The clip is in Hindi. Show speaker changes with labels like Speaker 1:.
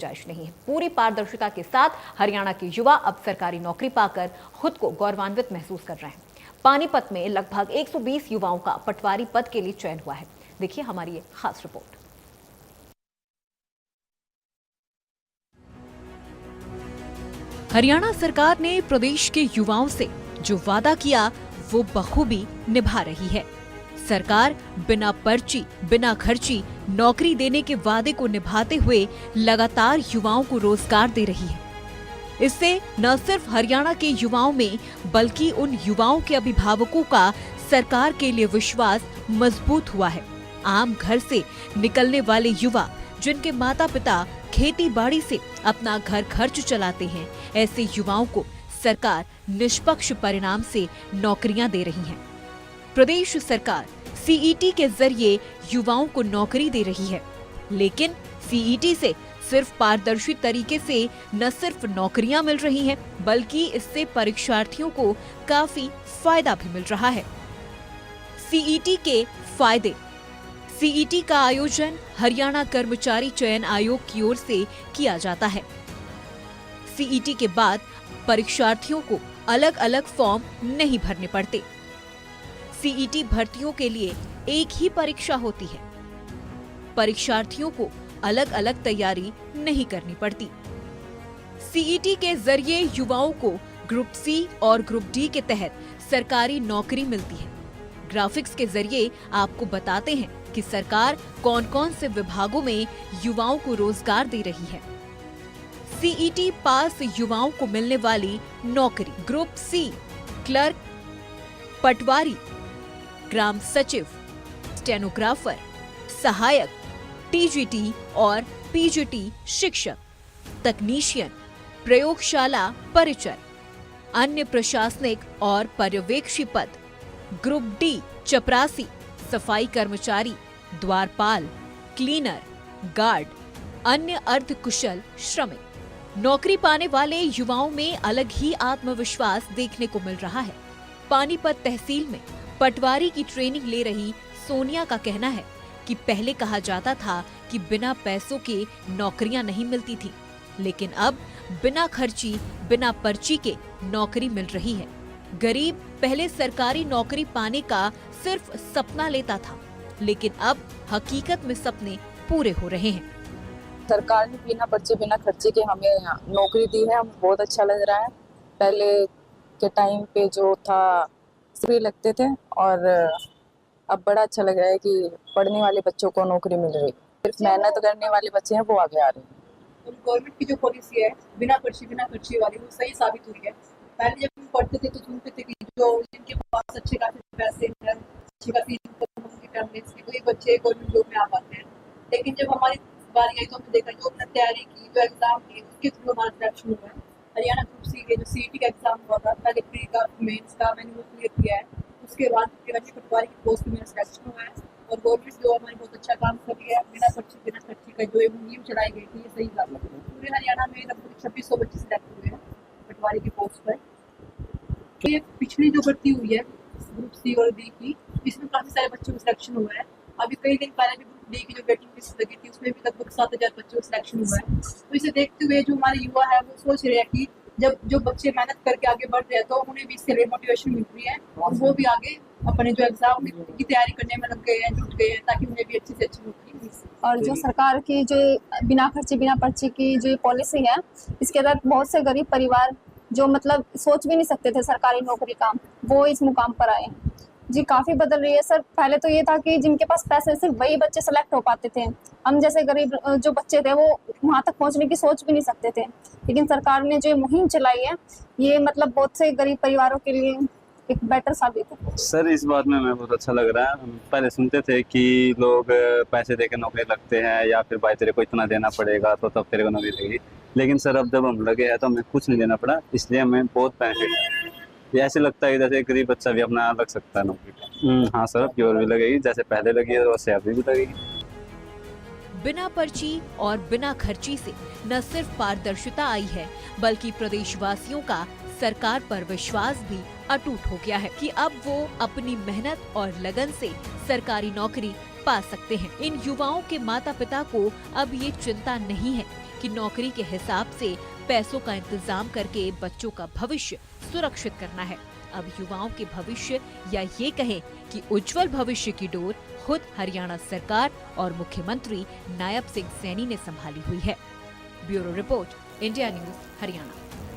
Speaker 1: गुंजाइश नहीं है। पूरी पारदर्शिता के साथ हरियाणा के युवा अब सरकारी नौकरी पाकर खुद को गौरवान्वित महसूस कर रहे हैं। पानीपत में लगभग 120 युवाओं का पटवारी पद के लिए चयन हुआ है। देखिए हमारी ये खास रिपोर्ट। हरियाणा सरकार ने प्रदेश के युवाओं से जो वादा किया वो बखूबी निभा रही है। सरकार बिना पर्ची, बिना खर्ची नौकरी देने के वादे को निभाते हुए लगातार युवाओं को रोजगार दे रही है। इससे न सिर्फ हरियाणा के युवाओं में बल्कि उन युवाओं के अभिभावकों का सरकार के लिए विश्वास मजबूत हुआ है। आम घर से निकलने वाले युवा जिनके माता पिता खेती बाड़ी से अपना घर खर्च चलाते हैं, ऐसे युवाओं को सरकार निष्पक्ष परिणाम से नौकरियां दे रही है। प्रदेश सरकार सीईटी के जरिए युवाओं को नौकरी दे रही है, लेकिन सीईटी से सिर्फ पारदर्शी तरीके से न सिर्फ नौकरियां मिल रही हैं, बल्कि इससे परीक्षार्थियों को काफी फायदा भी मिल रहा है। सीईटी के फायदे। सीईटी का आयोजन हरियाणा कर्मचारी चयन आयोग की ओर से किया जाता है। सीईटी के बाद परीक्षार्थियों को अलग अलग फॉर्म नहीं भरने पड़ते। सीईटी भर्तियों के लिए एक ही परीक्षा होती है। परीक्षार्थियों को अलग अलग तैयारी नहीं करनी पड़ती। सीईटी के जरिए युवाओं को ग्रुप सी और ग्रुप डी के तहत सरकारी नौकरी मिलती है। ग्राफिक्स के जरिए आपको बताते हैं कि सरकार कौन कौन से विभागों में युवाओं को रोजगार दे रही है। सीईटी पास युवाओं को मिलने वाली नौकरी: ग्रुप सी क्लर्क, पटवारी, ग्राम सचिव, स्टेनोग्राफर, सहायक, टीजीटी और पीजीटी शिक्षक, तकनीशियन, प्रयोगशाला परिचर, अन्य प्रशासनिक और पर्यवेक्षी पद। ग्रुप डी चपरासी, सफाई कर्मचारी, द्वारपाल, क्लीनर, गार्ड, अन्य अर्धकुशल श्रमिक। नौकरी पाने वाले युवाओं में अलग ही आत्मविश्वास देखने को मिल रहा है। पानीपत तहसील में पटवारी की ट्रेनिंग ले रही सोनिया का कहना है कि पहले कहा जाता था कि बिना पैसों के नौकरियां नहीं मिलती थी, लेकिन अब बिना खर्ची, बिना पर्ची के नौकरी मिल रही है। गरीब पहले सरकारी नौकरी पाने का सिर्फ सपना लेता था, लेकिन अब हकीकत में सपने पूरे हो रहे हैं।
Speaker 2: सरकार ने बिना पर्चे, बिना खर्चे के हमें नौकरी दी है, हमें बहुत अच्छा लग रहा है। पहले के टाइम पे जो था सभी लगते थे, और अब बड़ा अच्छा लग रहा है कि पढ़ने वाले बच्चों को नौकरी मिल रही है। सिर्फ मेहनत करने वाले बच्चे हैं वो आगे आ रहे हैं।
Speaker 3: गवर्नमेंट की जो पॉलिसी है बिना पर्ची, बिना खर्चे वाली, वो सही साबित हुई है। पहले जब हम पढ़ते थे तो सुनते थे कि जो जिनके पास अच्छे खासे पैसे हैं, अच्छी खासी इनकम की फैमिली से, कोई बच्चे गवर्नमेंट जॉब में आ पाते हैं। लेकिन जब हमारी बारी आई तो हमने देखा जो हमने तैयारी की, जो एग्जाम की, उसके थ्रू हमारा सिलेक्शन हुआ है। हरियाणा ग्रुप सी के जो सीईटी का एग्जाम हुआ था, पहले प्री का, मेंस का मैंने वो क्लियर किया है। उसके बाद पटवारी की पोस्ट में मेरा सिलेक्शन हुआ है, और गवर्नमेंट जो हमारी बहुत अच्छा काम कर रही है। बिना पर्ची, बिना खर्ची का जो मुहिम चलाई गई थी, ये सही बात है। पूरे हरियाणा में लगभग 2600 बच्चे सिलेक्ट हुए हैं पटवारी की पोस्ट पर। ये पिछली जो भर्ती हुई है ग्रुप सी और डी की, इसमें काफी सारे बच्चों का सिलेक्शन हुआ है। अभी कई दिन पहले भी ग्रुप डी की जो वेटिंग लिस्ट लगी थी, उसमें भी लगभग 7000 बच्चों का सिलेक्शन हुआ है। तो इसे देखते हुए जो हमारे युवा है वो सोच रहे हैं कि जब जो बच्चे मेहनत करके आगे बढ़ रहे हैं तो उन्हें भी इससे मोटिवेशन मिल रही है, और वो भी आगे अपने जो एग्जाम की तैयारी करने में लग गए हैं, जुट गए हैं, ताकि उन्हें भी अच्छी से अच्छी नौकरी मिल सके।
Speaker 4: और जो सरकार की जो बिना खर्चे, बिना पर्ची की जो पॉलिसी है, इसके तहत बहुत से गरीब परिवार जो मतलब सोच भी नहीं सकते थे सरकारी नौकरी का, वो इस मुकाम पर आए जी। काफ़ी बदल रही है सर। पहले तो ये था कि जिनके पास पैसे सिर्फ वही बच्चे सेलेक्ट हो पाते थे। हम जैसे गरीब जो बच्चे थे वो वहाँ तक पहुँचने की सोच भी नहीं सकते थे, लेकिन सरकार ने जो मुहिम चलाई है ये मतलब बहुत से गरीब परिवारों के लिए एक बेटर साबित है।
Speaker 5: सर इस बात में मैं बहुत अच्छा लग रहा है। हम पहले सुनते थे कि लोग पैसे देकर नौकरी लगते हैं, या फिर भाई तेरे को इतना देना पड़ेगा तो तब तेरे को नौकरी लगेगी। लेकिन सर अब जब हम लगे हैं तो हमें कुछ नहीं देना पड़ा, इसलिए हमें बहुत बेनिफिट है। ये ऐसे लगता है जैसे गरीब बच्चा भी अपना लग सकता है नौकरी। हाँ सर, अब की और भी लगेगी, जैसे पहले लगी है वैसे अभी भी लगेगी।
Speaker 1: बिना पर्ची और बिना खर्ची से न सिर्फ पारदर्शिता आई है, बल्कि प्रदेशवासियों का सरकार पर विश्वास भी अटूट हो गया है कि अब वो अपनी मेहनत और लगन से सरकारी नौकरी पा सकते हैं। इन युवाओं के माता पिता को अब ये चिंता नहीं है कि नौकरी के हिसाब से पैसों का इंतजाम करके बच्चों का भविष्य सुरक्षित करना है। अब युवाओं के भविष्य या ये कहें कि उज्जवल भविष्य की डोर खुद हरियाणा सरकार और मुख्यमंत्री नायब सिंह सैनी ने संभाली हुई है। Bureau report, India news, Haryana.